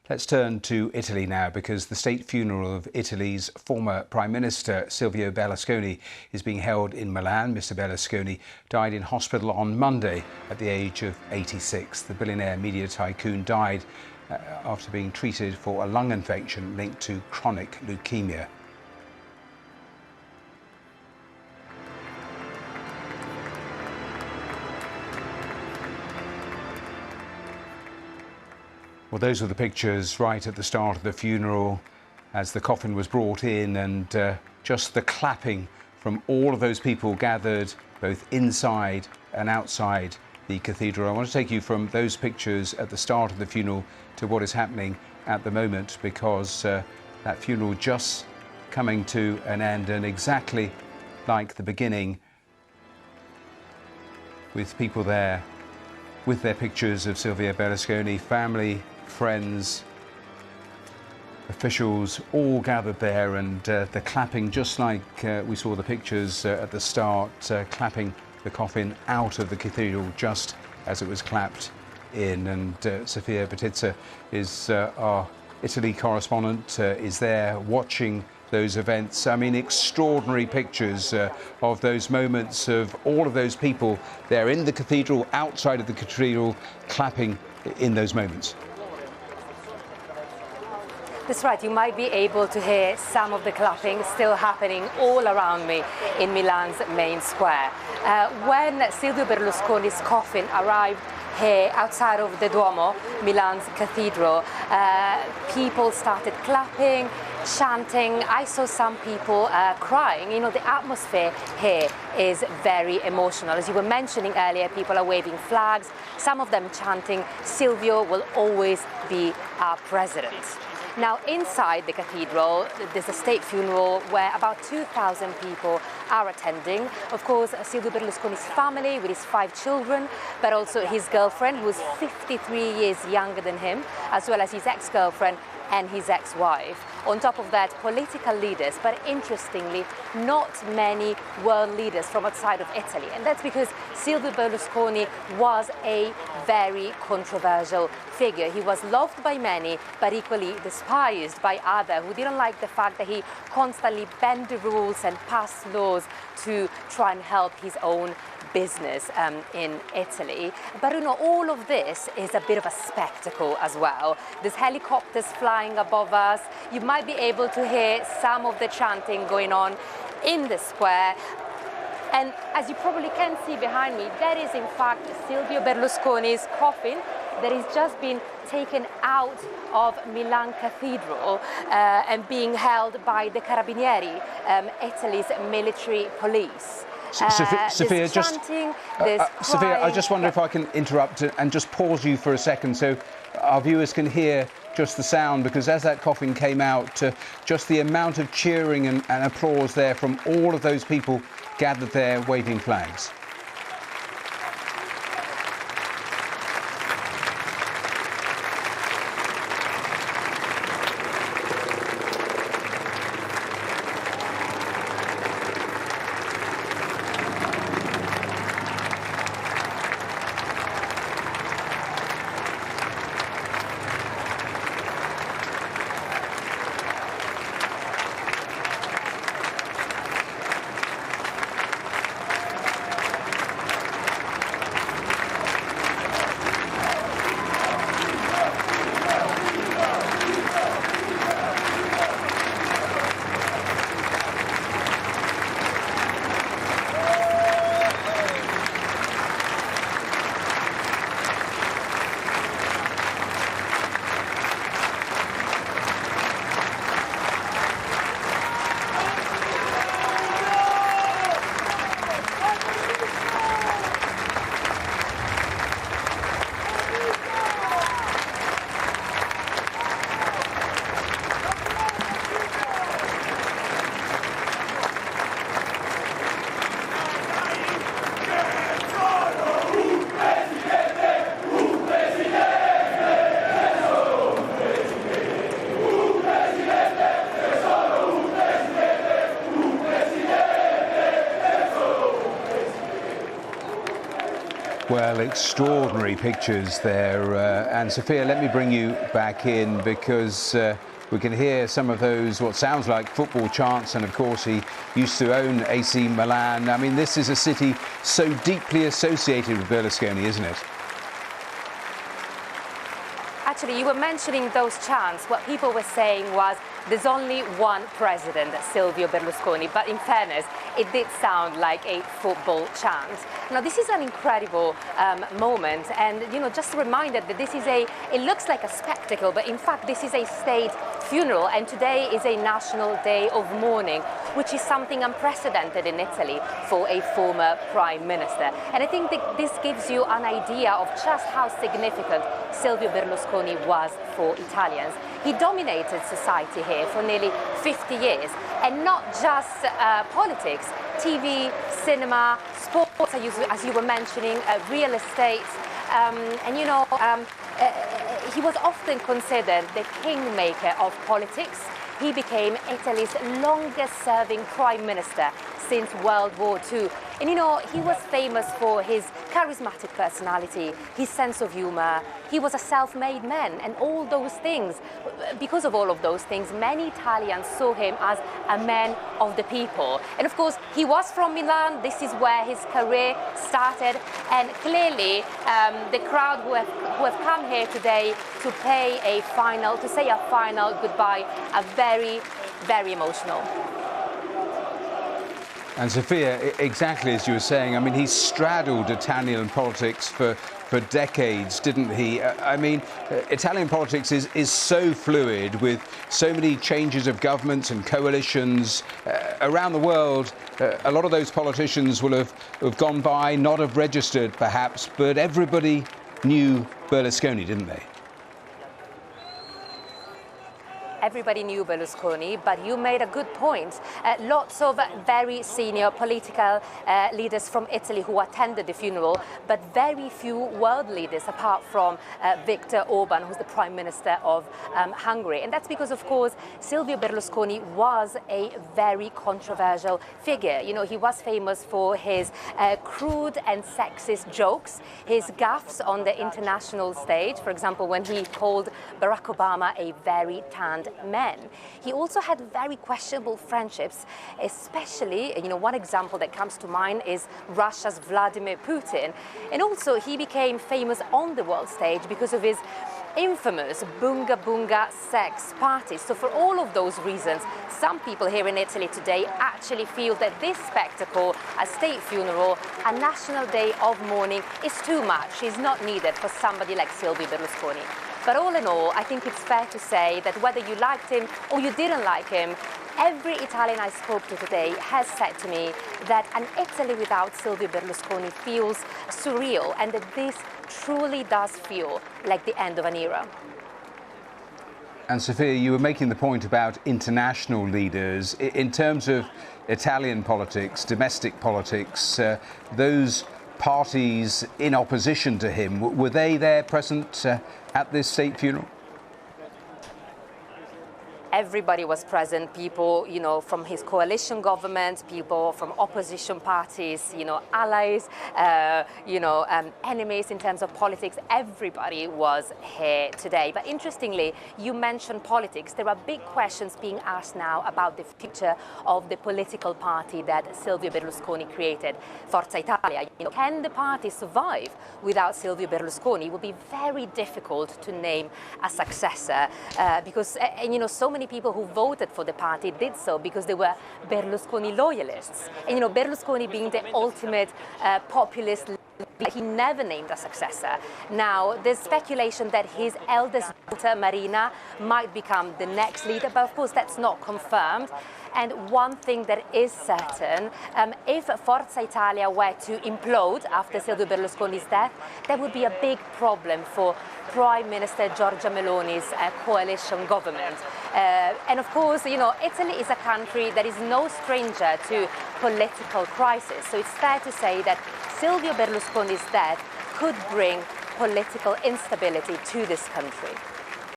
Let's turn to Italy now, because the state funeral of Italy's former Prime Minister Silvio Berlusconi is being held in Milan. Mr. Berlusconi died in hospital on Monday at the age of 86. The billionaire media tycoon died after being treated for a lung infection linked to chronic leukemia. Well, those were the pictures right at the start of the funeral as the coffin was brought in, and just the clapping from all of those people gathered both inside and outside the cathedral. I want to take you from those pictures at the start of the funeral to what is happening at the moment, because that funeral just coming to an end, and exactly like the beginning, with people there with their pictures of Silvio Berlusconi, family, friends, officials, all gathered there, and the clapping, just like we saw the pictures at the start, clapping the coffin out of the cathedral just as it was clapped in. And Sofia Batista is our Italy correspondent, is there watching those events. I mean, extraordinary pictures of those moments of all of those people there in the cathedral, outside of the cathedral, clapping in those moments. That's right, you might be able to hear some of the clapping still happening all around me in Milan's main square. When Silvio Berlusconi's coffin arrived here outside of the Duomo, Milan's cathedral, people started clapping, chanting. I saw some people crying. You know, the atmosphere here is very emotional. As you were mentioning earlier, people are waving flags, some of them chanting, "Silvio will always be our president." Now, inside the cathedral, there's a state funeral where about 2,000 people are attending. Of course, Silvio Berlusconi's family with his 5 children, but also his girlfriend, who's 53 years younger than him, as well as his ex-girlfriend and his ex-wife. On top of that, political leaders, but interestingly, not many world leaders from outside of Italy. And that's because Silvio Berlusconi was a very controversial figure. He was loved by many, but equally despised by others who didn't like the fact that he constantly bent the rules and passed laws to try and help his own business in Italy. But you know, all of this is a bit of a spectacle as well. There's helicopters flying above us. You might be able to hear some of the chanting going on in the square. And as you probably can see behind me, that is in fact Silvio Berlusconi's coffin that has just been taken out of Milan Cathedral and being held by the Carabinieri, Italy's military police. Sophia, Sophia, I just wonder if I can interrupt and just pause you for a second so our viewers can hear just the sound, because as that coffin came out, just the amount of cheering and applause there from all of those people gathered there waving flags. Well, extraordinary pictures there. And Sophia, let me bring you back in because we can hear some of those, what sounds like football chants. And of course, he used to own AC Milan. I mean, this is a city so deeply associated with Berlusconi, isn't it? Actually, you were mentioning those chants. What people were saying was, there's only one president, Silvio Berlusconi, but in fairness, it did sound like a football chant. Now, this is an incredible moment, and, you know, just a reminder that this is it looks like a spectacle, but in fact, this is a state funeral, and today is a national day of mourning, which is something unprecedented in Italy for a former prime minister. And I think that this gives you an idea of just how significant Silvio Berlusconi was for Italians. He dominated society here for nearly 50 years, and not just politics, TV, cinema, sports, as you were mentioning, real estate, and, you know, he was often considered the kingmaker of politics. He became Italy's longest-serving prime minister since World War II. And, you know, he was famous for his charismatic personality, his sense of humor. He was a self-made man, and all those things. Because of all of those things, many Italians saw him as a man of the people. And of course, he was from Milan. This is where his career started. And clearly, the crowd who have come here today to say a final goodbye are very, very emotional. And Sophia, exactly as you were saying, I mean, he straddled Italian politics for decades, didn't he? I mean, Italian politics is so fluid with so many changes of governments and coalitions around the world. A lot of those politicians will have gone by, not have registered perhaps, but everybody knew Berlusconi, didn't they? Everybody knew Berlusconi, but you made a good point. Lots of very senior political leaders from Italy who attended the funeral, but very few world leaders apart from Viktor Orban, who's the Prime Minister of Hungary. And that's because, of course, Silvio Berlusconi was a very controversial figure. You know, he was famous for his crude and sexist jokes, his gaffes on the international stage, for example, when he called Barack Obama a very tanned man. He also had very questionable friendships, especially, you know, one example that comes to mind is Russia's Vladimir Putin. And also he became famous on the world stage because of his infamous bunga bunga sex parties. So for all of those reasons, some people here in Italy today actually feel that this spectacle, a state funeral, a national day of mourning, is too much, is not needed for somebody like Silvio Berlusconi. But all in all, I think it's fair to say that whether you liked him or you didn't like him, every Italian I spoke to today has said to me that an Italy without Silvio Berlusconi feels surreal, and that this truly does feel like the end of an era. And Sophia, you were making the point about international leaders. In terms of Italian politics, domestic politics, those parties in opposition to him, were they there present at this state funeral? Everybody was present, people, you know, from his coalition government, people from opposition parties, you know, allies, enemies in terms of politics. Everybody was here today. But interestingly, you mentioned politics. There are big questions being asked now about the future of the political party that Silvio Berlusconi created, Forza Italia. You know, can the party survive without Silvio Berlusconi? It would be very difficult to name a successor because, you know, so many people who voted for the party did so because they were Berlusconi loyalists. And, you know, Berlusconi being the ultimate populist, he never named a successor. Now, there's speculation that his eldest daughter, Marina, might become the next leader, but of course that's not confirmed. And one thing that is certain, if Forza Italia were to implode after Silvio Berlusconi's death, that would be a big problem for Prime Minister Giorgia Meloni's coalition government. And of course, you know, Italy is a country that is no stranger to political crisis. So it's fair to say that Silvio Berlusconi's death could bring political instability to this country.